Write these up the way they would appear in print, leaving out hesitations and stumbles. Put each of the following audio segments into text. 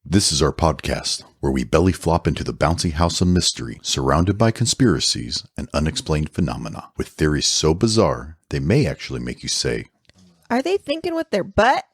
This is our podcast, where we belly flop into the bouncy house of mystery, surrounded by conspiracies and unexplained phenomena, with theories so bizarre, they may actually make you say, "Are they thinking with their butt?"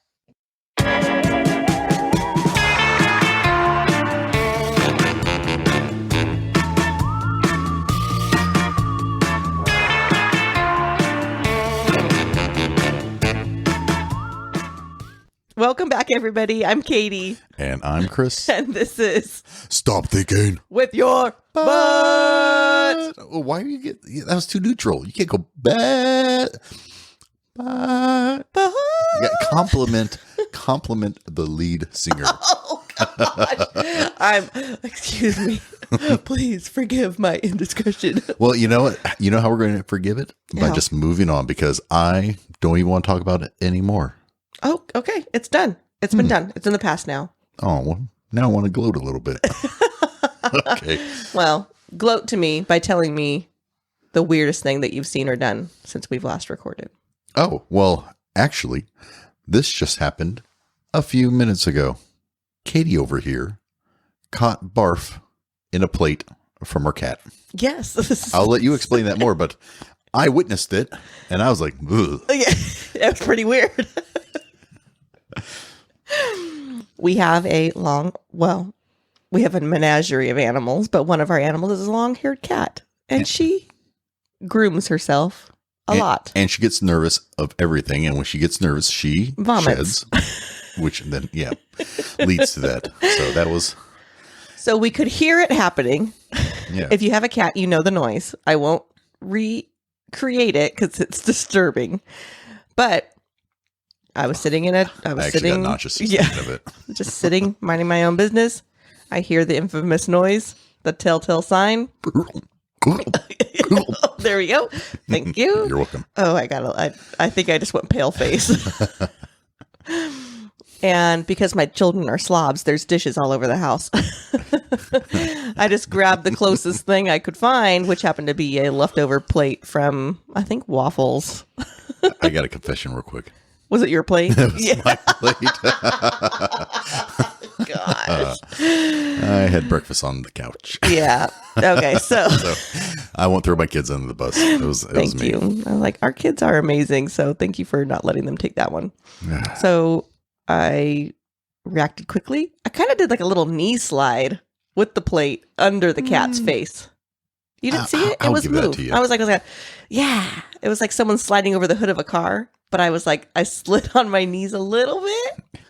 Welcome back, everybody. I'm Katie. And I'm Chris. And this is Stop Thinking With Your Butt. Why do you get... That was too neutral. You can't go butt. Butt. You got compliment the lead singer. Oh, gosh. Excuse me. Please forgive my indiscretion. Well, you know what? You know how we're going to forgive it? By just moving on, because I don't even want to talk about it anymore. Oh, okay. It's done. It's been done. It's in the past now. Oh, well, now I want to gloat a little bit. Okay. Well, gloat to me by telling me the weirdest thing that you've seen or done since we've last recorded. Oh, well, actually, this just happened a few minutes ago. Katie over here caught barf in a plate from her cat. Yes. I'll let you explain that more, but I witnessed it, and I was like, ugh. Yeah, it was pretty weird. We have a menagerie of animals, but one of our animals is a long-haired cat, and she grooms herself a lot. And she gets nervous of everything, and when she gets nervous, she vomits. Sheds, which then, leads to that. So that was... So we could hear it happening. Yeah. If you have a cat, you know the noise. I won't recreate it because it's disturbing. But I was sitting got nauseous of it. Just sitting, minding my own business. I hear the infamous noise, the telltale sign. There we go. Thank you. You're welcome. Oh, I think I just went pale face. And because my children are slobs, there's dishes all over the house. I just grabbed the closest thing I could find, which happened to be a leftover plate from, I think, waffles. I got a confession real quick. Was it your plate? It was my plate. Gosh. I had breakfast on the couch. Yeah. Okay. So I won't throw my kids under the bus. It was me. Thank you. I'm like, our kids are amazing. So thank you for not letting them take that one. So I reacted quickly. I kind of did like a little knee slide with the plate under the cat's face. You didn't see it? It was moved. I was like, yeah. It was like someone sliding over the hood of a car. But I was like, I slid on my knees a little bit.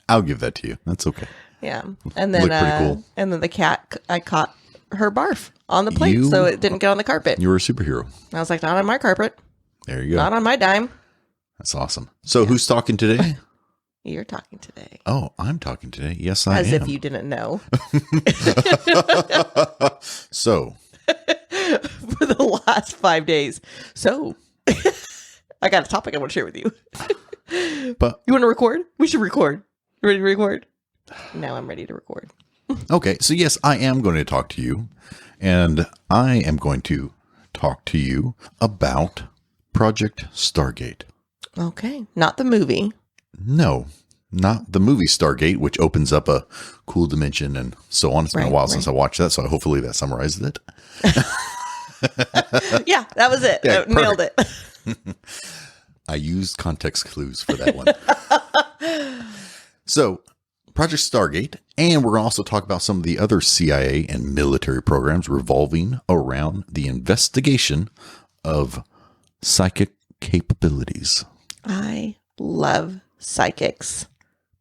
I'll give that to you. That's okay. Yeah. And then, pretty cool. And then the cat, I caught her barf on the plate. So it didn't get on the carpet. You were a superhero. I was like, not on my carpet. There you go. Not on my dime. That's awesome. So who's talking today? You're talking today. Oh, I'm talking today. Yes, I am. As if you didn't know. So. For the last 5 days. So. I got a topic I want to share with you. But you want to record? We should record. You ready to record? Now I'm ready to record. Okay. So yes, I am going to talk to you. And I am going to talk to you about Project Stargate. Okay. Not the movie. No, not the movie Stargate, which opens up a cool dimension and so on. It's been a while since I watched that, so hopefully that summarizes it. Yeah, that was it. Yeah, nailed it. I used context clues for that one. So, Project Stargate, and we're going to also talk about some of the other CIA and military programs revolving around the investigation of psychic capabilities. I love psychics.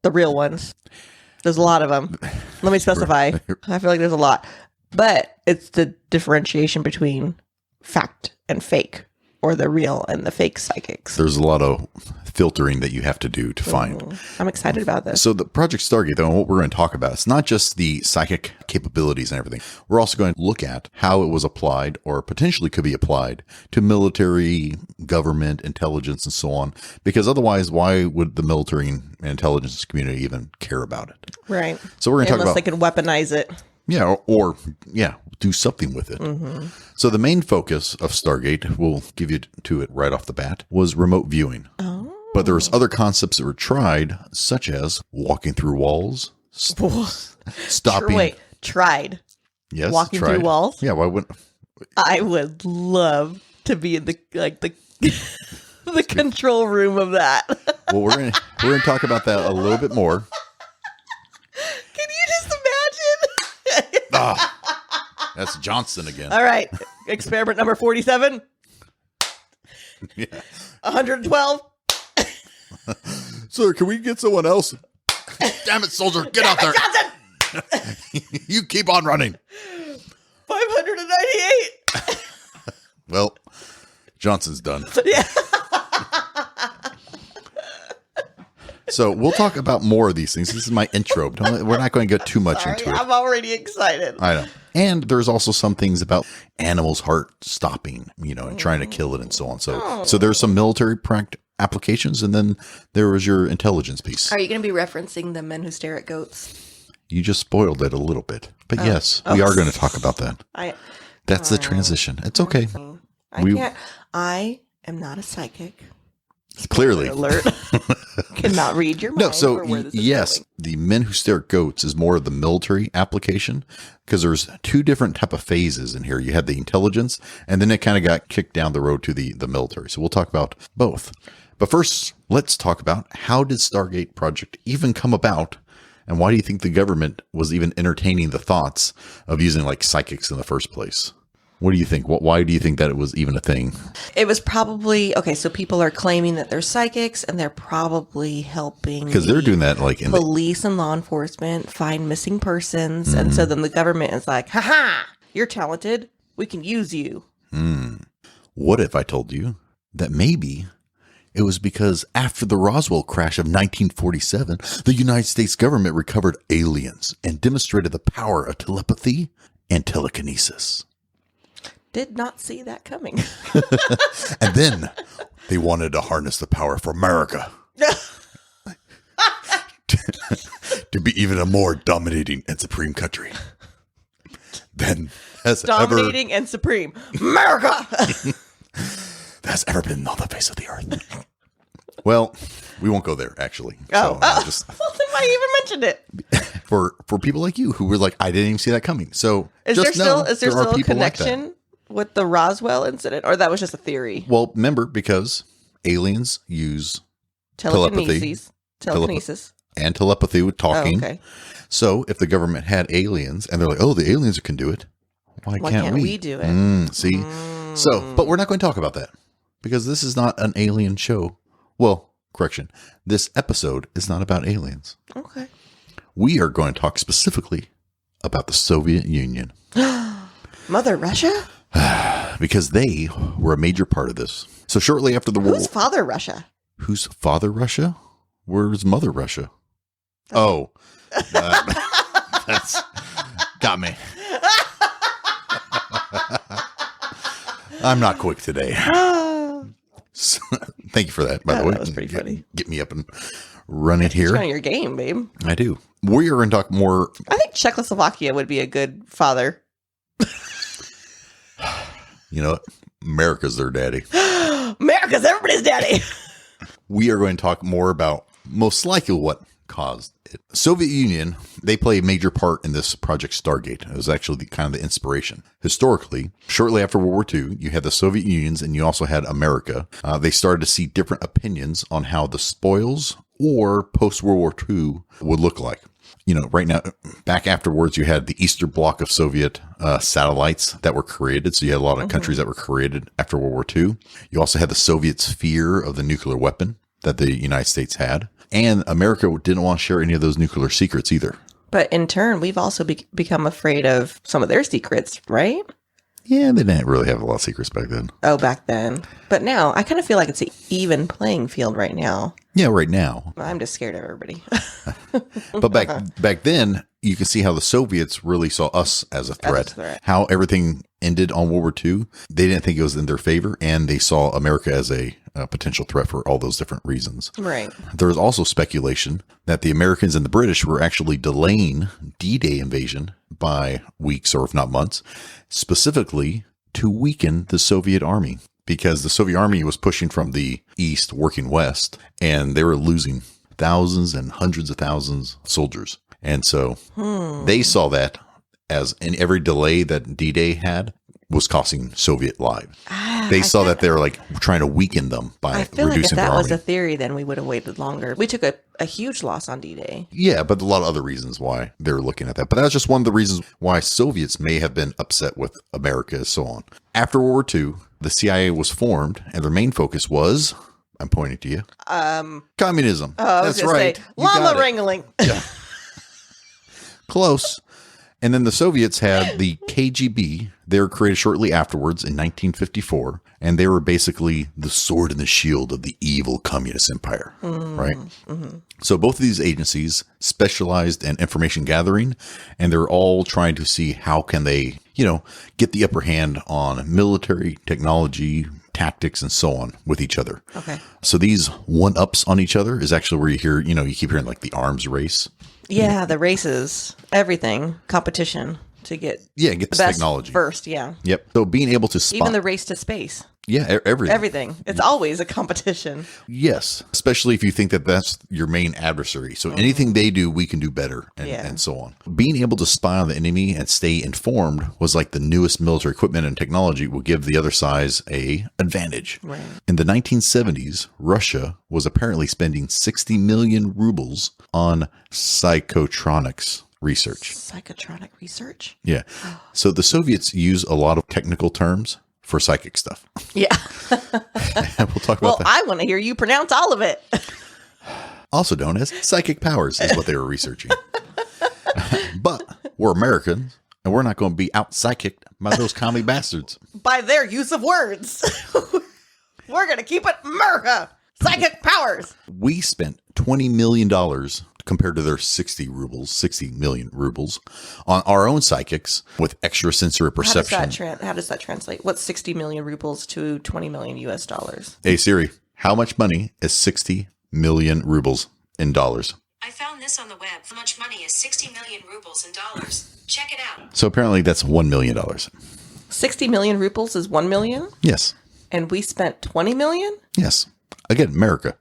The real ones. There's a lot of them. Let me specify. I feel like there's a lot. But it's the differentiation between fact and fake, or the real and the fake psychics. There's a lot of filtering that you have to do to find. I'm excited about this. So the Project Stargate, though, what we're going to talk about, it's not just the psychic capabilities and everything. We're also going to look at how it was applied, or potentially could be applied, to military, government, intelligence, and so on. Because otherwise, why would the military and intelligence community even care about it? Right. So we're going to talk about... Unless they can weaponize it. Yeah, or do something with it. Mm-hmm. So the main focus of Stargate, we'll give you to it right off the bat, was remote viewing. Oh. But there was other concepts that were tried, such as walking through walls, stopping. Wait, tried. Yes, Walking tried. through walls? Yeah, why wouldn't? I would love to be in the the control room of that. Well, we're gonna talk about that a little bit more. Can you just imagine? That's Johnson again. All right, experiment number 47. Yeah. 112. Sir, can we get someone else? Damn it, soldier, get out there! Johnson! You keep on running. 598. Well, Johnson's done. Yeah. So we'll talk about more of these things. This is my intro. We're not going to get too much into it. I'm already excited. I know. And there's also some things about animals' heart stopping, and trying to kill it and so on. So there's some military applications, and then there was your intelligence piece. Are you going to be referencing the men who stare at goats? You just spoiled it a little bit. But yes, we are going to talk about that. That's the transition. It's okay. I am not a psychic. Clearly. Alert. Cannot read your mind. No, so for where this is yes, going. the men who stare at goats is more of the military application because there's two different type of phases in here. You had the intelligence, and then it kind of got kicked down the road to the military. So we'll talk about both. But first, let's talk about how did Stargate project even come about, and why do you think the government was even entertaining the thoughts of using like psychics in the first place? What do you think? Why do you think that it was even a thing? It was probably, okay, so people are claiming that they're psychics and they're probably helping because they're doing that like in police and law enforcement find missing persons. And so then the government is like, haha, you're talented. We can use you. What if I told you that maybe it was because after the Roswell crash of 1947, the United States government recovered aliens and demonstrated the power of telepathy and telekinesis. Did not see that coming. And then they wanted to harness the power for America to be even a more dominating and supreme country than has Dominating and supreme. America! that's ever been on the face of the earth. Well, we won't go there, actually. Well, then why you even mentioned it? For people like you who were like, I didn't even see that coming. So is just there still a connection like with the Roswell incident, or that was just a theory? Well, remember, because aliens use telekinesis and telepathy with talking. Oh, okay. So if the government had aliens and they're like, oh, the aliens can do it, why can't we do it? See? So, but we're not going to talk about that because this is not an alien show. Well, correction. This episode is not about aliens. Okay. We are going to talk specifically about the Soviet Union. Mother Russia? Because they were a major part of this. So shortly after the war... Who's Father Russia? Who's Father Russia? Where's Mother Russia? Oh. That's got me. I'm not quick today. So, thank you for that, by the way. That was pretty funny. Get me up and running here. It's kind of your game, babe. I do. We are going to talk more... I think Czechoslovakia would be a good father. You know what? America's their daddy. America's everybody's daddy. We are going to talk more about most likely what caused it. Soviet Union, they play a major part in this Project Stargate. It was actually kind of the inspiration. Historically, shortly after World War II, you had the Soviet Unions and you also had America. They started to see different opinions on how the spoils or post-World War II would look like. You know, right now, back afterwards, you had the Eastern Bloc of Soviet satellites that were created. So you had a lot of countries that were created after World War II. You also had the Soviets' fear of the nuclear weapon that the United States had. And America didn't want to share any of those nuclear secrets either. But in turn, we've also become afraid of some of their secrets, right? Yeah, they didn't really have a lot of secrets back then. Oh, back then. But now, I kind of feel like it's an even playing field right now. Yeah, right now. I'm just scared of everybody. But back then, you can see how the Soviets really saw us as a threat. How everything ended on World War II. They didn't think it was in their favor, and they saw America as a potential threat for all those different reasons. Right. There was also speculation that the Americans and the British were actually delaying D-Day invasion by weeks or if not months, specifically to weaken the Soviet army. Because the Soviet army was pushing from the east, working west, and they were losing thousands and hundreds of thousands of soldiers. And so they saw that as in every delay that D-Day had was costing Soviet lives. They saw that they were like trying to weaken them by I feel like if reducing their that army. was a theory, then we would have waited longer. We took a huge loss on D-Day. Yeah, but a lot of other reasons why they were looking at that. But that's just one of the reasons why Soviets may have been upset with America and so on. After World War II, the CIA was formed, and their main focus was, I'm pointing to you, communism. I was That's gonna right. say, You got llama it. wrangling. Yeah. Close. And then the Soviets had the KGB. They were created shortly afterwards in 1954, and they were basically the sword and the shield of the evil communist empire, right? Mm-hmm. So both of these agencies specialized in information gathering, and they're all trying to see how can they, get the upper hand on military, technology, tactics, and so on with each other. Okay. So these one-ups on each other is actually where you hear, you keep hearing like the arms race. Yeah, the races, everything, competition to get Get the this best technology. first. Yeah, Yep. So being able to spot. even the race to space. Yeah, everything. Everything. It's always a competition. Yes, especially if you think that that's your main adversary. So anything they do, we can do better, and so on. Being able to spy on the enemy and stay informed was like the newest military equipment and technology will give the other size a advantage. Right. In the 1970s, Russia was apparently spending 60 million rubles on psychotronics research. Psychotronic research? Yeah. So the Soviets use a lot of technical terms for psychic stuff. Yeah. And we'll talk about that. I want to hear you pronounce all of it. Also known as psychic powers is what they were researching. But we're Americans, and we're not going to be out psychicked by those commie bastards. By their use of words. We're going to keep it America. Psychic powers. We spent $20 million compared to their 60 million rubles on our own psychics with extrasensory perception. How does that translate? What's 60 million rubles to 20 million US dollars? Hey Siri, how much money is 60 million rubles in dollars? I found this on the web. How much money is 60 million rubles in dollars? Check it out. So apparently that's $1 million. 60 million rubles is 1 million? Yes. And we spent 20 million? Yes. Again, America.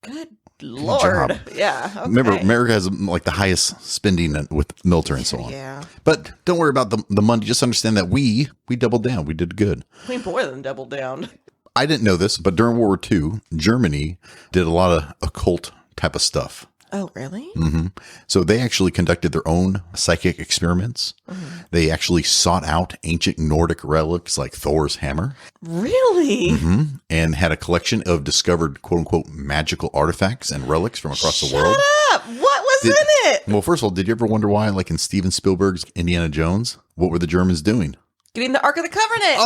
Good Lord. job. Yeah. Okay. Remember, America has like the highest spending with military and so on. Yeah. But don't worry about the money. Just understand that we doubled down. We did good. We more than doubled down. I didn't know this, but during World War II, Germany did a lot of occult type of stuff. Oh, really? Mm-hmm. So they actually conducted their own psychic experiments. Mm-hmm. They actually sought out ancient Nordic relics like Thor's hammer. Really? Mm-hmm. And had a collection of discovered quote unquote magical artifacts and relics from across the world. Shut up! What was in it? Well, first of all, did you ever wonder why, like in Steven Spielberg's Indiana Jones, what were the Germans doing? Getting the Ark of the Covenant.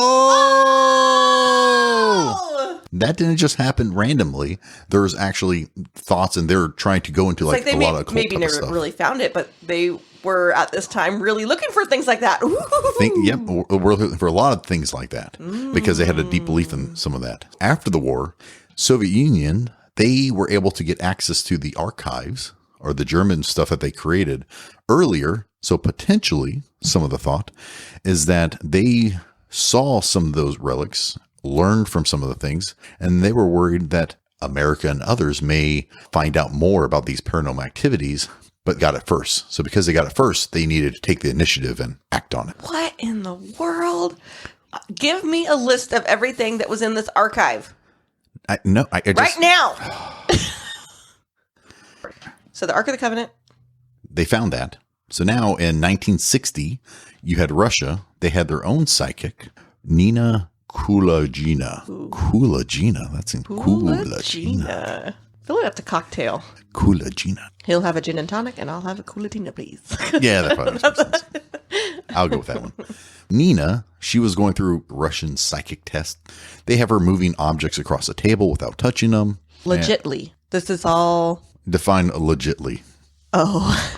Oh! That didn't just happen randomly. There's actually thoughts, and they're trying to go into It's like they a lot of occult maybe type of never stuff. really found it, but they were at this time really looking for things like that. Yep, we're looking for a lot of things like that because they had a deep belief in some of that. After the war, Soviet Union, they were able to get access to the archives or the German stuff that they created earlier. So potentially, some of the thought is that they saw some of those relics, learned from some of the things, and they were worried that America and others may find out more about these paranormal activities, but got it first. So because they got it first, they needed to take the initiative and act on it. What in the world? Give me a list of everything that was in this archive. I just, Right now. So the Ark of the Covenant. They found that. So now in 1960, you had Russia. They had their own psychic, Nina Kulagina. Kulagina. That's in Kulagina. Fill it up to cocktail. Kulagina. He'll have a gin and tonic, and I'll have a Kulatina, please. Yeah, that probably makes more sense. I'll go with that one. Nina, she was going through Russian psychic test. They have her moving objects across a table without touching them. Legitly. This is all... Define legitly. Oh.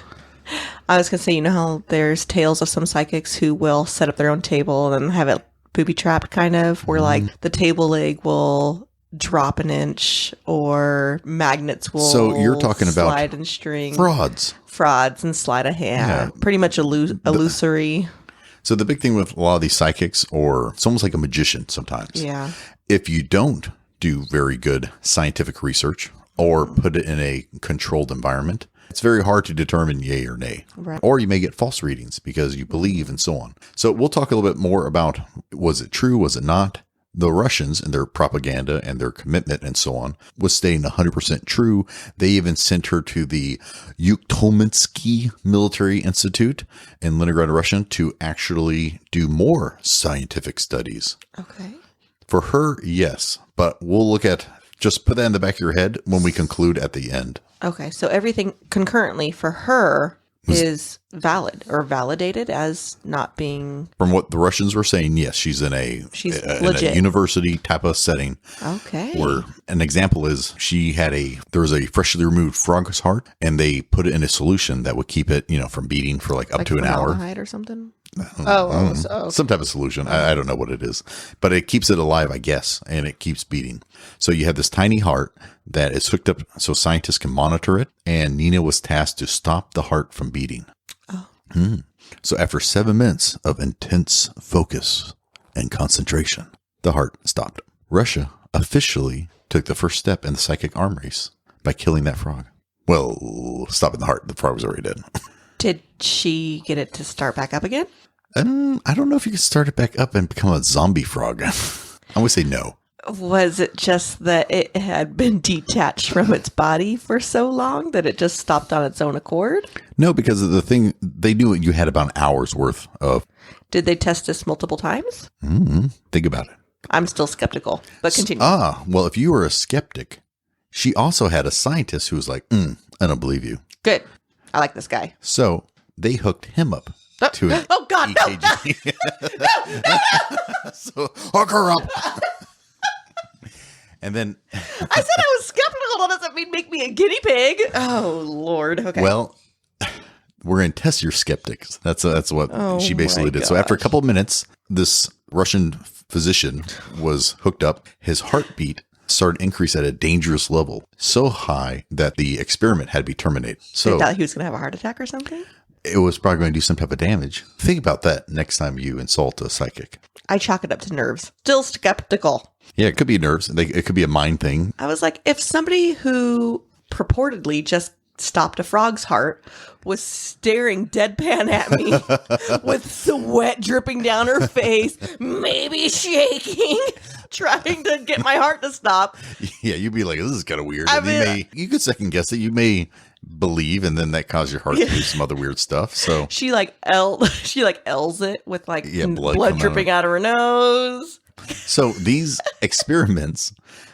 I was going to say, you know how there's tales of some psychics who will set up their own table and have it booby trapped kind of, where like the table leg will drop an inch or magnets will So you're talking about slide and string. Frauds And sleight of hand. Yeah. Pretty much illusory. So the big thing with a lot of these psychics, or it's almost like a magician sometimes. Yeah. If you don't do very good scientific research or put it in a controlled environment, It's very hard to determine yay or nay. Right. Or you may get false readings because you believe and so on. So we'll talk a little bit more about, was it true, was it not? The Russians and their propaganda and their commitment and so on was staying 100% true. They even sent her to the Uktomensky Military Institute in Leningrad, Russia, to actually do more scientific studies. Okay. For her, yes. But we'll look at, just put that in the back of your head when we conclude at the end. Okay. So everything concurrently for her is valid or validated as not being. From what the Russians were saying, yes, she's in a legit university type of setting. Okay. Where an example is there was a freshly removed frog's heart, and they put it in a solution that would keep it, from beating for like up to an hour. Formaldehyde or something. Some type of solution. I don't know what it is, but it keeps it alive, I guess, and it keeps beating. So you have this tiny heart that is hooked up so scientists can monitor it, and Nina was tasked to stop the heart from beating. Oh. So after 7 minutes of intense focus and concentration, the heart stopped. Russia officially took the first step in the psychic arm race by killing that frog. Well, stopping the heart. The frog was already dead. Did she get it to start back up again? I don't know if you could start it back up and become a zombie frog. I would say no. Was it just that it had been detached from its body for so long that it just stopped on its own accord? No, because of the thing, they knew you had about an hour's worth of... Did they test this multiple times? Think about it. I'm still skeptical, but continue. Well, if you were a skeptic, she also had a scientist who was like, I don't believe you. Good. I like this guy. So they hooked him up to an oh, God, EKG. No. So hook her up. And then I said I was skeptical. That doesn't mean make me a guinea pig. Oh, Lord. Okay. Well, we're going to test your skeptics. That's what she basically did. gosh. So after a couple of minutes, this Russian physician was hooked up. His heartbeat started to increase at a dangerous level, so high that the experiment had to be terminated. So they thought he was going to have a heart attack or something? It was probably going to do some type of damage. Think about that next time you insult a psychic. I chalk it up to nerves. Still skeptical. Yeah, it could be nerves. It could be a mind thing. I was like, if somebody who purportedly just stopped a frog's heart was staring deadpan at me with sweat dripping down her face, maybe shaking, trying to get my heart to stop. Yeah, you'd be like, this is kind of weird. I And mean, you could second guess it. You may believe, and then that causes your heart to do some other weird stuff. So she L's it with blood dripping out of her nose. So these experiments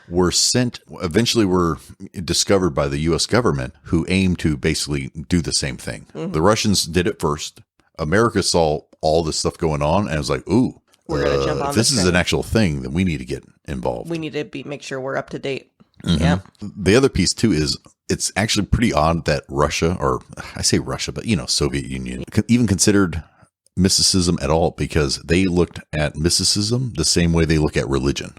eventually were discovered by the U.S. government, who aimed to basically do the same thing. Mm-hmm. The Russians did it first. America saw all this stuff going on and was like, ooh, we're going to jump on if this is train. an actual thing, then we need to get involved. We need to make sure we're up to date. Mm-hmm. Yeah. The other piece too is it's actually pretty odd that Russia, or I say Russia, but Soviet Union, even considered mysticism at all, because they looked at mysticism the same way they look at religion,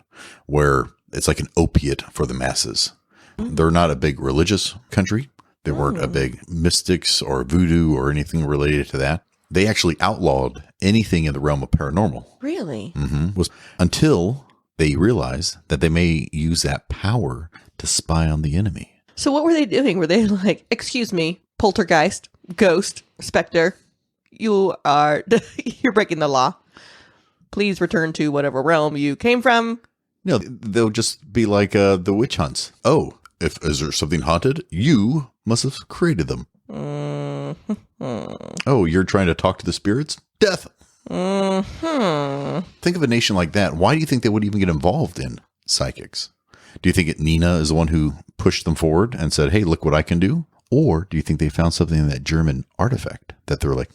where it's like an opiate for the masses. They're not a big religious country. They weren't a big mystics or voodoo or anything related to that. They actually outlawed anything in the realm of paranormal. Really? Until they realized that they may use that power to spy on the enemy. So what were they doing? Were they like, excuse me, poltergeist, ghost, specter, you're breaking the law. Please return to whatever realm you came from. No, they'll just be like the witch hunts. Oh, is there something haunted? You must have created them. Oh, you're trying to talk to the spirits? Death. Think of a nation like that. Why do you think they would even get involved in psychics? Do you think Nina is the one who pushed them forward and said, hey, look what I can do? Or do you think they found something in that German artifact that they're like,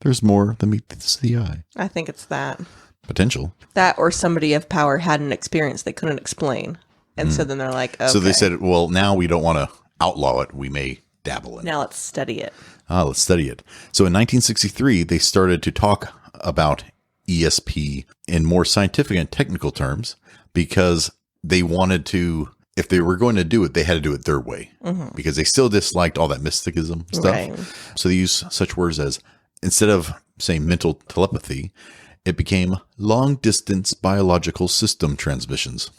there's more than meets the eye? I think it's that. Potential. That or somebody of power had an experience they couldn't explain. And so then they're like, okay. So they said, well, now we don't want to outlaw it. We may dabble in it. Now let's study it. Let's study it. So in 1963, they started to talk about ESP in more scientific and technical terms because they wanted to, if they were going to do it, they had to do it their way because they still disliked all that mysticism stuff. Right. So they use such words as, instead of saying mental telepathy, it became long distance biological system transmissions.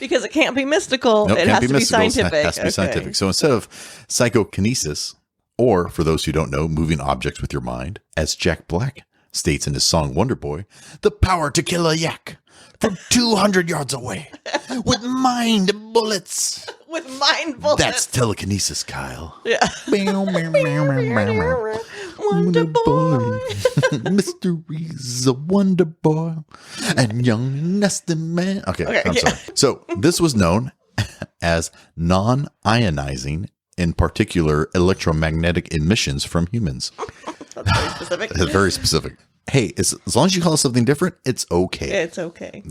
Because it can't be mystical. Nope, it can't has be to be mystical. It scientific. has to be scientific. So instead of psychokinesis, or for those who don't know, moving objects with your mind, as Jack Black states in his song Wonder Boy, the power to kill a yak from 200 yards away with mind bullets. With mind bullets. That's telekinesis, Kyle. Yeah. Wonder Boy. Mysteries a Wonder Boy and young nested man. Okay, I'm sorry. So this was known as non-ionizing, in particular electromagnetic emissions from humans. That's very specific. That's very specific. Hey, as long as you call it something different, it's okay. It's okay.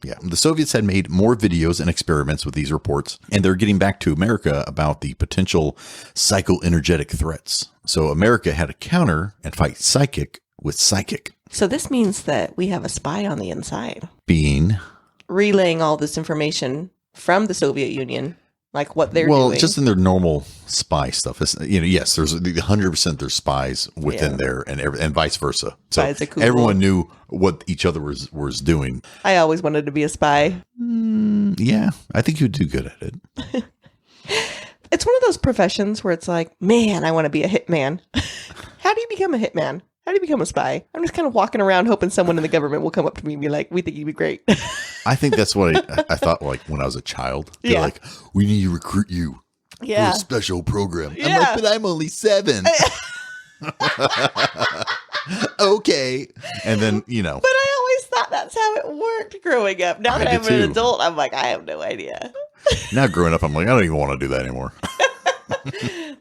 Yeah. The Soviets had made more videos and experiments with these reports, and they're getting back to America about the potential psychoenergetic threats. So America had to counter and fight psychic with psychic. So this means that we have a spy on the inside. Being Relaying all this information from the Soviet Union, like what they're doing. well, just in their normal spy stuff. Yes, there's 100% there's spies within there, and vice versa. So Spies are cool. everyone knew what each other was doing. I always wanted to be a spy. Yeah, I think you'd do good at it. It's one of those professions where it's like, man, I want to be a hitman. How do you become a hitman? How do you become a spy? I'm just kind of walking around hoping someone in the government will come up to me and be like, we think you'd be great. I think that's what I thought, like, when I was a child. They're Yeah. like, we need to recruit you for Yeah. a special program. I'm Yeah. like, but I'm only 7. Okay. And then, But I always thought that's how it worked growing up. Now that I I'm did an too. adult, I'm like, I have no idea. now growing up, I'm like, I don't even want to do that anymore.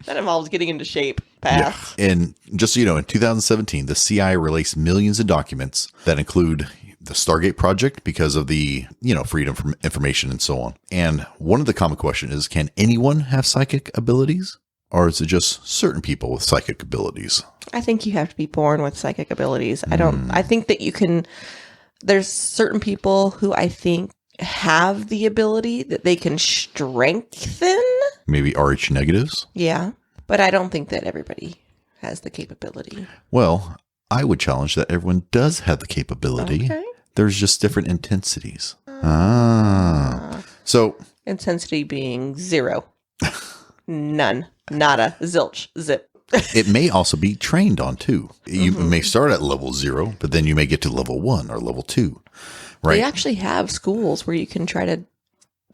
That involves getting into shape Yeah. fast. And just so you know, in 2017, the CIA released millions of documents that include the Stargate project because of the, freedom from information and so on. And one of the common questions is, can anyone have psychic abilities? Or is it just certain people with psychic abilities? I think you have to be born with psychic abilities. I think that you can, there's certain people who I think have the ability that they can strengthen. Maybe Rh negatives? Yeah. But I don't think that everybody has the capability. Well, I would challenge that everyone does have the capability. Okay. There's just different intensities. So Intensity being 0. None. Nada. Zilch. Zip. it may also be trained on too. You may start at level 0, but then you may get to level 1 or level 2. Right. They actually have schools where you can try to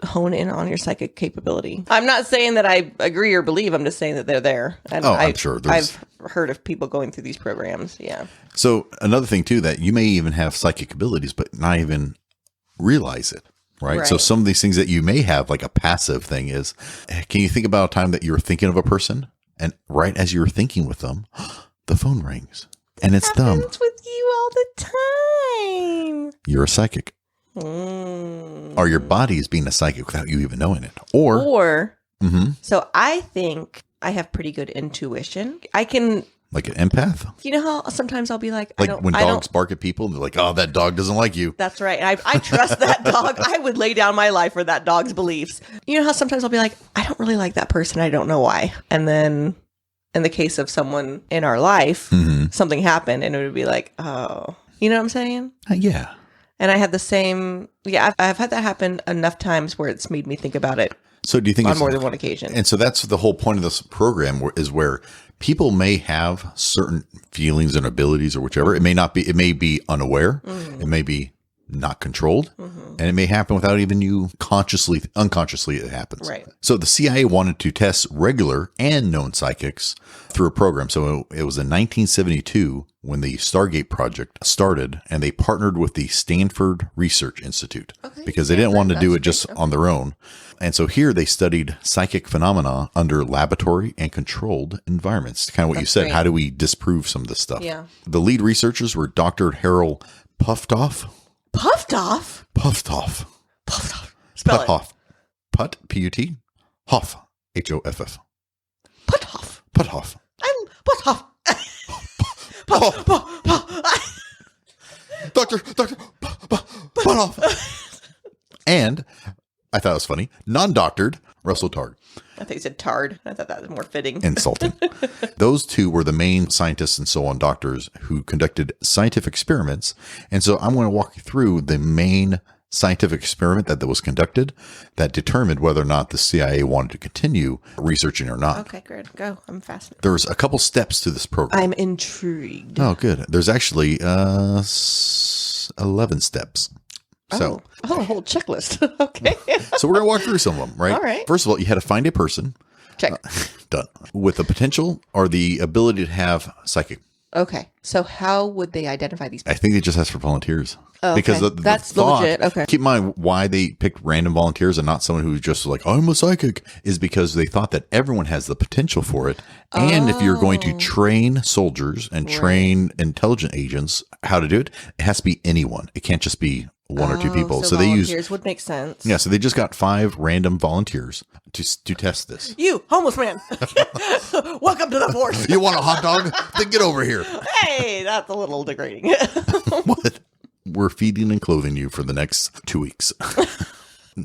hone in on your psychic capability. I'm not saying that I agree or believe. I'm just saying that they're there. And I'm sure. I've heard of people going through these programs. Yeah. So another thing too, that you may even have psychic abilities, but not even realize it. Right. So Right. some of these things that you may have, like a passive thing, is, can you think about a time that you were thinking of a person, and right as you were thinking with them, the phone rings and it's them. Happens with you all the time. You're a psychic. Or your body is being a psychic without you even knowing it. Or So I think I have pretty good intuition. I can, like an empath. you know how sometimes I'll be like, Like when dogs bark at people and they're like, oh, that dog doesn't like you. That's right. And I trust that dog. I would lay down my life for that dog's beliefs. You know how sometimes I'll be like, I don't really like that person. I don't know why. And then in the case of someone in our life, something happened and it would be like, oh, you know what I'm saying? Yeah. And I had the same, I've had that happen enough times where it's made me think about it So do you think on it's more than one occasion. And so that's the whole point of this program, is where people may have certain feelings and abilities or whichever. It may not be, it may be unaware. It may be not controlled, and it may happen without even you unconsciously it happens. Right. So the CIA wanted to test regular and known psychics through a program. So it was in 1972 when the Stargate project started, and they partnered with the Stanford Research Institute because they didn't want to do it just on their own. And so here they studied psychic phenomena under laboratory and controlled environments. Kind of what you said. great. How do we disprove some of this stuff? Yeah. The lead researchers were Dr. Harold Puftoff. Puffed off? Puftoff. Puffed off. Spell it. Puthoff. Put, P-U-T. Hoff. H-O-F-F. Put off. Puthoff. I'm put off. Doctor, Puthoff. And I thought it was funny. Non-doctored Russell Targ. I think you said tard. I thought that was more fitting. Insulting. Those two were the main scientists and so on, doctors, who conducted scientific experiments. And so I'm going to walk you through the main scientific experiment that was conducted that determined whether or not the CIA wanted to continue researching or not. Okay, good. Go. I'm fascinated. There's a couple steps to this program. I'm intrigued. Oh, good. There's actually 11 steps. So, a whole checklist. Okay. so we're going to walk through some of them, right? All right. First of all, you had to find a person. Check. Done. With the potential or the ability to have psychic. Okay. So how would they identify these people? I think they just asked for volunteers. Oh, Because okay. That's legit. Okay. Keep in mind why they picked random volunteers and not someone who's just like, I'm a psychic, is because they thought that everyone has the potential for it. And if you're going to train soldiers and train intelligent agents how to do it, it has to be anyone. It can't just be one or two people. So they volunteers use, would make sense. yeah, so they just got 5 random volunteers to test this. You, homeless man. Welcome to the force. You want a hot dog? Then get over here. Hey, that's a little degrading. What? We're feeding and clothing you for the next 2 weeks.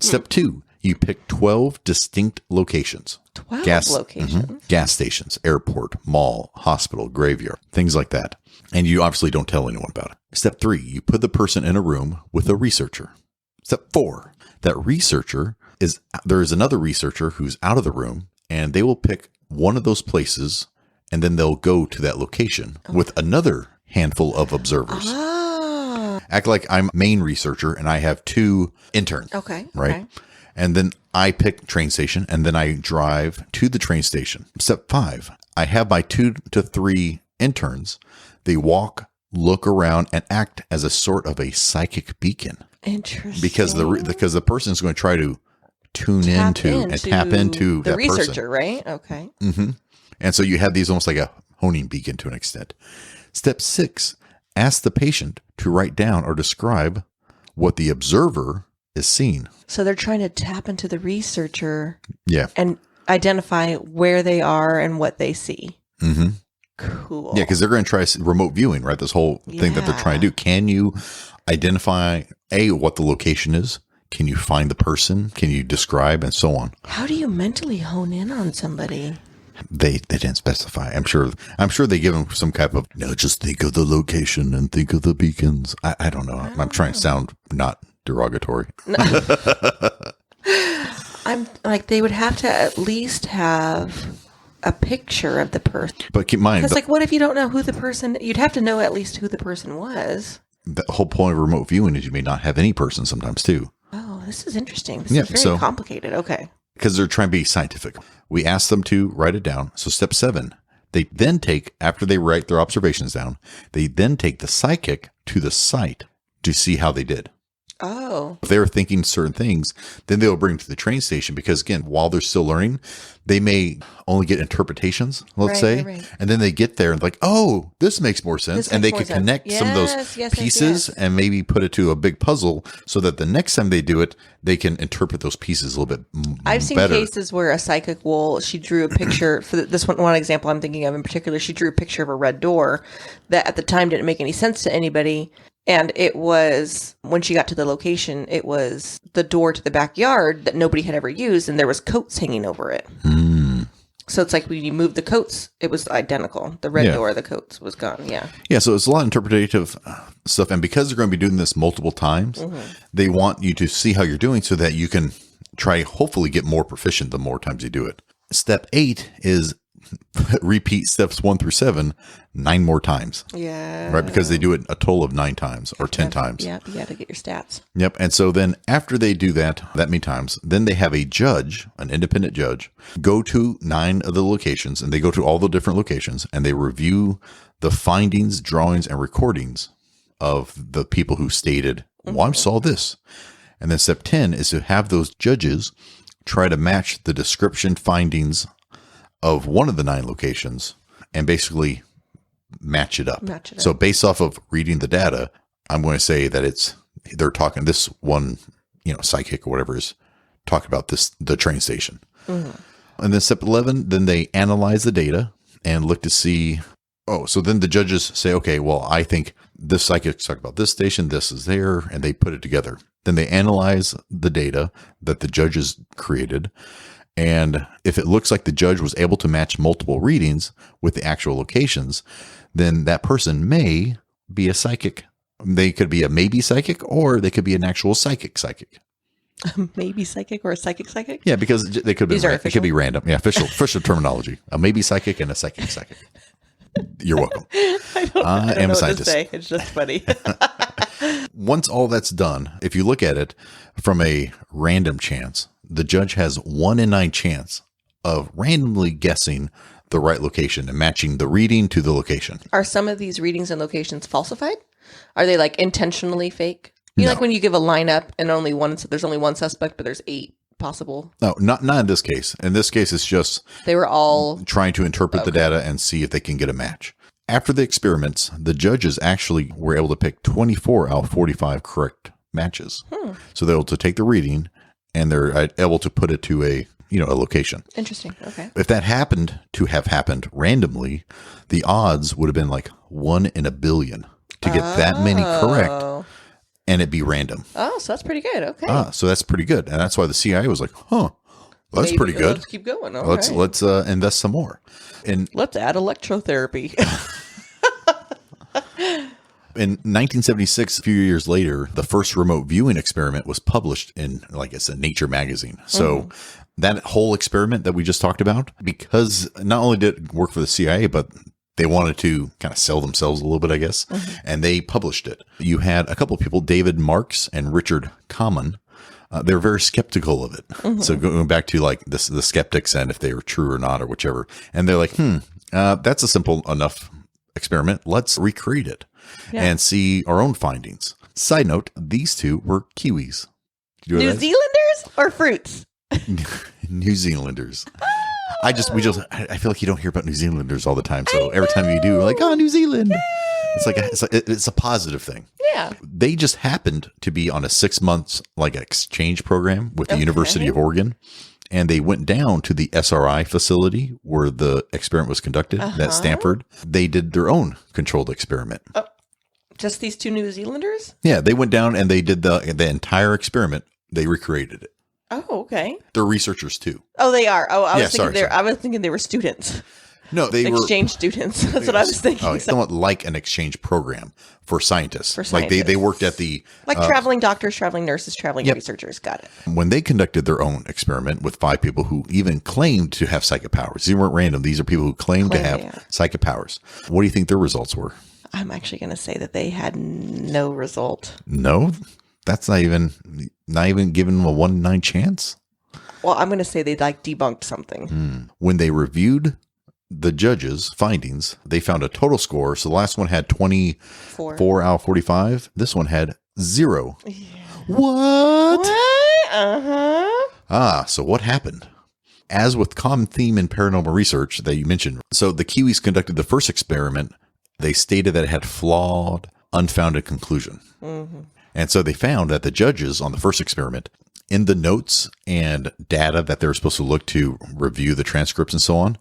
Step 2, you pick 12 distinct locations. 12 locations. Gas stations, airport, mall, hospital, graveyard, things like that. And you obviously don't tell anyone about it. Step 3, you put the person in a room with a researcher. Step 4, that researcher there is another researcher who's out of the room, and they will pick one of those places, and then they'll go to that location with another handful of observers. Act like I'm main researcher and I have 2 interns. Okay. Right. Okay. And then I pick train station and then I drive to the train station. Step 5, I have my 2 to 3 interns. They walk, look around, and act as a sort of a psychic beacon. Interesting. Because the person is going to try to tap into the that researcher, person. right? Okay. Mm-hmm. And so you have these almost like a honing beacon to an extent. Step 6, ask the patient to write down or describe what the observer is seeing. So they're trying to tap into the researcher. Yeah. And identify where they are and what they see. Mm-hmm. Cool. Yeah, because they're going to try remote viewing, right? This whole thing that they're trying to do. Can you identify, what the location is? Can you find the person? Can you describe and so on? How do you mentally hone in on somebody? They didn't specify. I'm sure they give them some type of, no, just think of the location and think of the beacons. I don't know. I'm trying to sound not derogatory. I'm like, they would have to at least have a picture of the person. But keep in mind, Because like, what if you don't know who the person, you'd have to know at least who the person was. the whole point of remote viewing is you may not have any person sometimes too. Oh, this is interesting. This is very complicated. Okay. Because they're trying to be scientific. We asked them to write it down. So step 7, they then take, after they write their observations down, they then take the psychic to the site to see how they did. Oh. If they're thinking certain things, then they'll bring them to the train station because, again, while they're still learning, they may only get interpretations, let's say. Right. And then they get there and like, oh, this makes more sense. And they can connect some of those pieces and maybe put it to a big puzzle so that the next time they do it, they can interpret those pieces a little bit better. I've seen cases where a psychic she drew a picture, for this one example I'm thinking of in particular, she drew a picture of a red door that at the time didn't make any sense to anybody. And it was, when she got to the location, it was the door to the backyard that nobody had ever used, and there was coats hanging over it. Mm. So it's like when you moved the coats, it was identical. The red door, the coats was gone. Yeah. Yeah, so it's a lot of interpretative stuff. And because they're going to be doing this multiple times, they want you to see how you're doing so that you can try, hopefully, get more proficient the more times you do it. Step 8 is repeat steps 1 through 7 9 more times. Yeah. Right? Because they do it a total of 9 times or 10 times. Yep. You got to get your stats. Yep. And so then after they do that many times, then they have a judge, an independent judge, go to 9 of the locations, and they go to all the different locations and they review the findings, drawings, and recordings of the people who stated, well, I saw this. And then step 10 is to have those judges try to match the description findings of one of the 9 locations and basically match it up. So based off of reading the data, I'm going to say that they're talking this one, psychic or whatever is talking about the train station. Mm-hmm. And then step 11, then they analyze the data and look to see, so then the judges say, okay, well, I think this psychic's talking about this station, this is there, and they put it together. Then they analyze the data that the judges created. And if it looks like the judge was able to match multiple readings with the actual locations, then that person may be a psychic They could be a maybe psychic, or they could be an actual psychic. Maybe psychic or a psychic? Yeah, because they could be. These are It could be random. Yeah, official terminology. A maybe psychic and a psychic. You're welcome. I don't am know a what scientist. to say. It's just funny. Once all that's done, if you look at it from a random chance, the judge has 1 in 9 chance of randomly guessing the right location and matching the reading to the location. Are some of these readings and locations falsified? Are they like intentionally fake? Like when you give a lineup and there's only one suspect, but there's 8 possible. No, not in this case. In this case, it's just they were all trying to interpret the data and see if they can get a match. After the experiments, the judges actually were able to pick 24 out of 45 correct matches. So they're able to take the reading and they're able to put it to a location. Interesting. Okay. If that happened to have happened randomly, the odds would have been like 1 in a billion to get that many correct, and it'd be random. Oh, so that's pretty good. Okay. So that's pretty good, and that's why the CIA was like, well, that's pretty good. Let's keep going. Let's invest some more. And let's add electrotherapy. in 1976, a few years later, the first remote viewing experiment was published in, like I said, Nature magazine. So that whole experiment that we just talked about, because not only did it work for the CIA, but they wanted to kind of sell themselves a little bit, I guess, and they published it. You had a couple of people, David Marks and Richard Common. They're very skeptical of it. So going back to like the skeptics and if they were true or not or whichever. And they're like, that's a simple enough experiment. Let's recreate it and see our own findings. Side note, these two were Kiwis. New Zealanders or fruits? New Zealanders. I feel like you don't hear about New Zealanders all the time. So every time you do, like, New Zealand. It's a positive thing. Yeah. They just happened to be on a 6 months exchange program with the University of Oregon. And they went down to the SRI facility where the experiment was conducted at Stanford. They did their own controlled experiment. Just these 2 New Zealanders? Yeah, they went down and they did the entire experiment. They recreated it. Oh, okay. They're researchers too. Oh, they are. Oh, I was thinking they were students. No, they were exchange students. That's what I was thinking. Oh, somewhat like an exchange program for scientists. Like they worked at the traveling doctors, traveling nurses, traveling researchers. Got it. When they conducted their own experiment with 5 people who even claimed to have psychic powers. These weren't random. These are people who claimed to have psychic powers. What do you think their results were? I'm actually going to say that they had no result. No, that's not even given a 1 in 9 chance. Well, I'm going to say they debunked something. When they reviewed the judges' findings, they found a total score. So the last one had 24 out of 45. This one had 0. Yeah. What? So what happened? As with common theme in paranormal research that you mentioned, so the Kiwis conducted the first experiment. They stated that it had flawed, unfounded conclusion. And so they found that the judges on the first experiment, in the notes and data that they were supposed to look to review the transcripts and so on,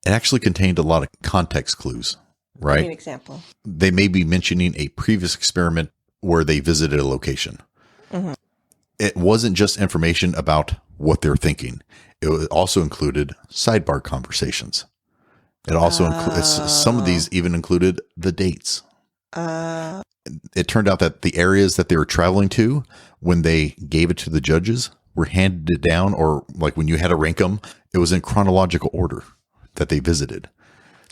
it actually contained a lot of context clues, right? Give me an example. They may be mentioning a previous experiment where they visited a location. It wasn't just information about what they're thinking. It also included sidebar conversations. It also some of these even included the dates. It turned out that the areas that they were traveling to, when they gave it to the judges, were handed down, or like when you had to rank them, it was in chronological order that they visited.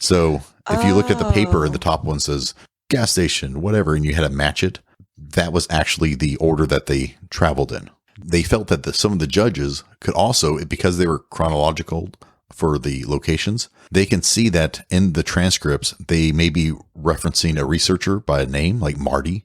So if you looked at the paper and the top one says gas station, whatever, and you had to match it, that was actually the order that they traveled in. They felt that some of the judges could also, because they were chronological for the locations, they can see that in the transcripts, they may be referencing a researcher by a name like Marty,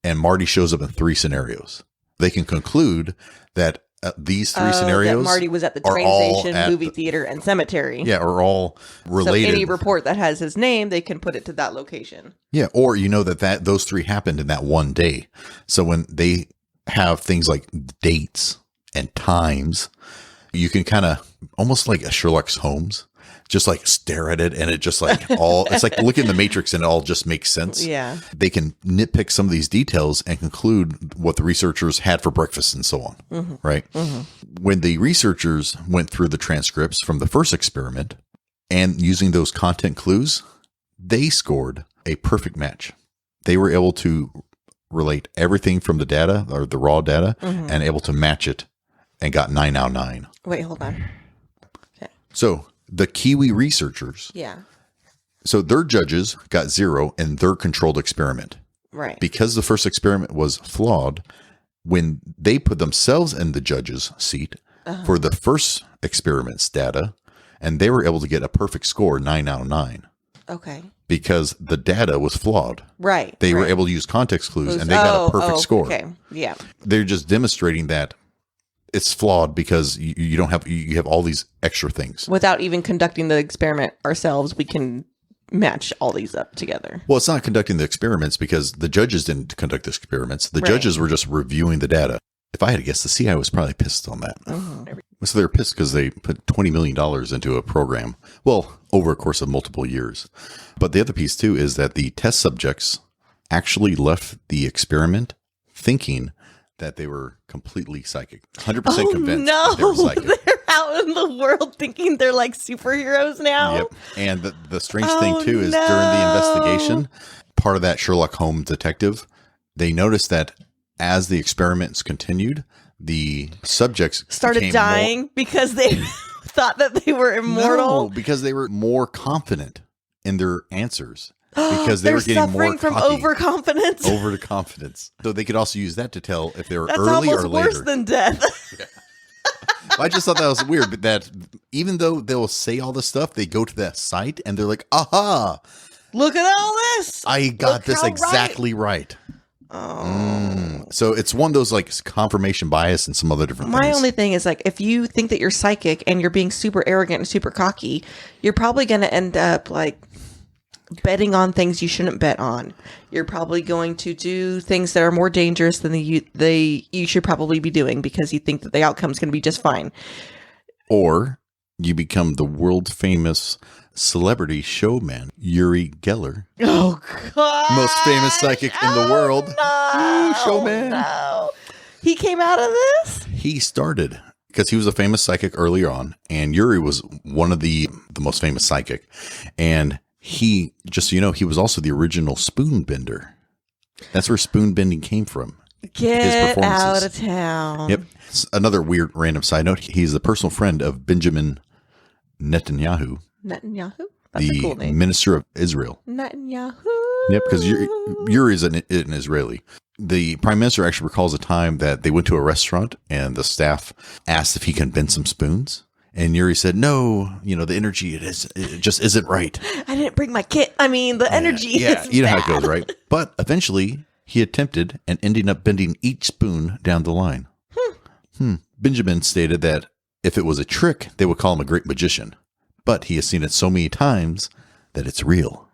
and Marty shows up in 3 scenarios. They can conclude that these 3 scenarios, that Marty was at the train station, movie theater, and cemetery. Yeah, are all related. So any report that has his name, they can put it to that location. Yeah, or that those 3 happened in that one day. So when they have things like dates and times, you can kind of almost like a Sherlock Holmes, just like stare at it, and it just like it's like looking in the Matrix and it all just makes sense. Yeah. They can nitpick some of these details and conclude what the researchers had for breakfast and so on. Right. When the researchers went through the transcripts from the first experiment and using those content clues, they scored a perfect match. They were able to relate everything from the data or the raw data and able to match it and got 9 out of 9. Wait, hold on. Okay. So the Kiwi researchers, Yeah. so their judges got 0 in their controlled experiment. Right. Because the first experiment was flawed, when they put themselves in the judge's seat for the first experiment's data, and they were able to get a perfect score, 9 out of 9. Okay. Because the data was flawed. Right. They were able to use context clues and they got a perfect score. Okay. Yeah. They're just demonstrating that it's flawed because you don't have, you have all these extra things. Without even conducting the experiment ourselves, we can match all these up together. Well, it's not conducting the experiments because the judges didn't conduct the experiments. The judges were just reviewing the data. If I had to guess, the CIA was probably pissed on that. So they were pissed because they put $20 million into a program, well, over a course of multiple years. But the other piece, too, is that the test subjects actually left the experiment thinking that they were completely psychic, 100% convinced that they were psychic. They're out in the world thinking they're like superheroes now. Yep. And the strange thing, too, is during the investigation, part of that Sherlock Holmes detective, they noticed that as the experiments continued, the subjects started dying because they thought that they were immortal. No, because they were more confident in their answers. Because they were getting suffering more from cocky. overconfidence. Overconfidence. So they could also use that to tell if they were That's early almost or later. worse than death. I just thought that was weird, but that even though they'll say all this stuff, they go to that site and they're like, aha, look at all this. I got Look this how exactly right. So it's one of those like confirmation bias and some other different things. My only thing is like, if you think that you're psychic and you're being super arrogant and super cocky, you're probably going to end up like betting on things you shouldn't bet on. You're probably going to do things that are more dangerous than you should probably be doing because you think that the outcome is going to be just fine. Or you become the world famous celebrity showman, Uri Geller. Oh, God. Most famous psychic in the world. No, Showman. No. He came out of this? He started because he was a famous psychic early on, and Uri was one of the most famous psychic. And he, just so you know, he was also the original spoon bender. That's where spoon bending came from. Get out of town. Yep. Another weird random side note. He's the personal friend of Benjamin Netanyahu. Netanyahu? That's a cool The name. minister of Israel. Netanyahu. Yep, because Uri is an Israeli. The prime minister actually recalls a time that they went to a restaurant and the staff asked if he can bend some spoons. And Uri said, no, the energy, it just isn't right. I didn't bring my kit. I mean, the energy Yeah, is you know bad. how it goes, right? But eventually he attempted and ended up bending each spoon down the line. Benjamin stated that if it was a trick, they would call him a great magician. But he has seen it so many times that it's real.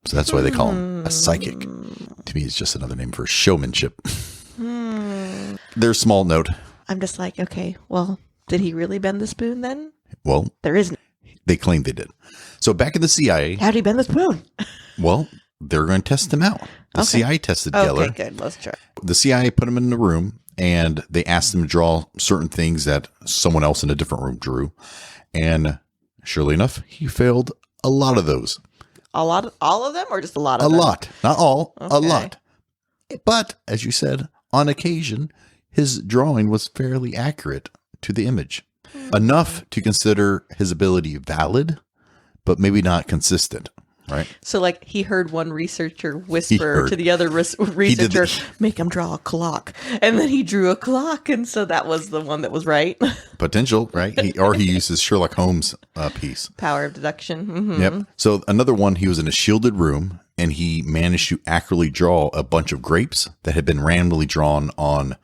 So that's why they call him a psychic. To me, it's just another name for showmanship. There's a small note. I'm just like, okay, well, did he really bend the spoon then? Well, There isn't. they claimed they did. So back in the CIA, How did he bend the spoon? well, they're going to test him out. The Okay. CIA tested Geller. Okay, good. Let's try. The CIA put him in the room and they asked him to draw certain things that someone else in a different room drew. And surely enough, he failed a lot of those. All of them or just a lot A of them? lot. Not all, a Okay. lot. But, as you said, on occasion, his drawing was fairly accurate to the image. Enough to consider his ability valid, but maybe not consistent, right? So, like, he heard one researcher whisper heard. to the other researcher, make him draw a clock. And then he drew a clock. And so that was the one that was right. Potential, right? He used his Sherlock Holmes piece. Power of deduction. Mhm. Yep. So another one, he was in a shielded room and he managed to accurately draw a bunch of grapes that had been randomly drawn on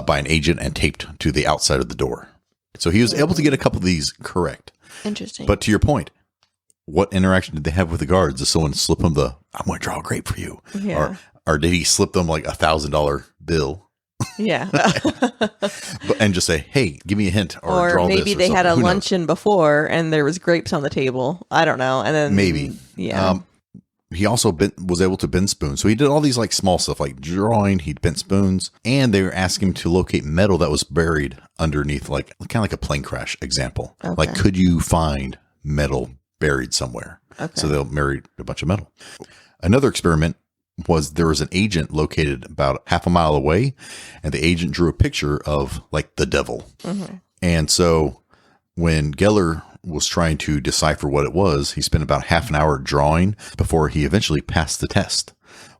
by an agent and taped to the outside of the door. So he was able to get a couple of these correct. Interesting. But to your point, what interaction did they have with the guards? Did someone slip them I'm going to draw a grape for you? Yeah. Or did he slip them like $1,000 bill Yeah. and just say, hey, give me a hint or draw this? maybe or they had something. a Who knows? luncheon before and there was grapes on the table. I don't know. And then Maybe. Yeah. He also was able to bend spoons. So he did all these like small stuff like drawing. He bent spoons and they were asking him to locate metal that was buried underneath, like kind of like a plane crash example. Okay. Like, could you find metal buried somewhere? Okay. So they'll marry a bunch of metal. Another experiment was there was an agent located about half a mile away, and the agent drew a picture of like the devil. And so when Geller was trying to decipher what it was, he spent about half an hour drawing before he eventually passed the test,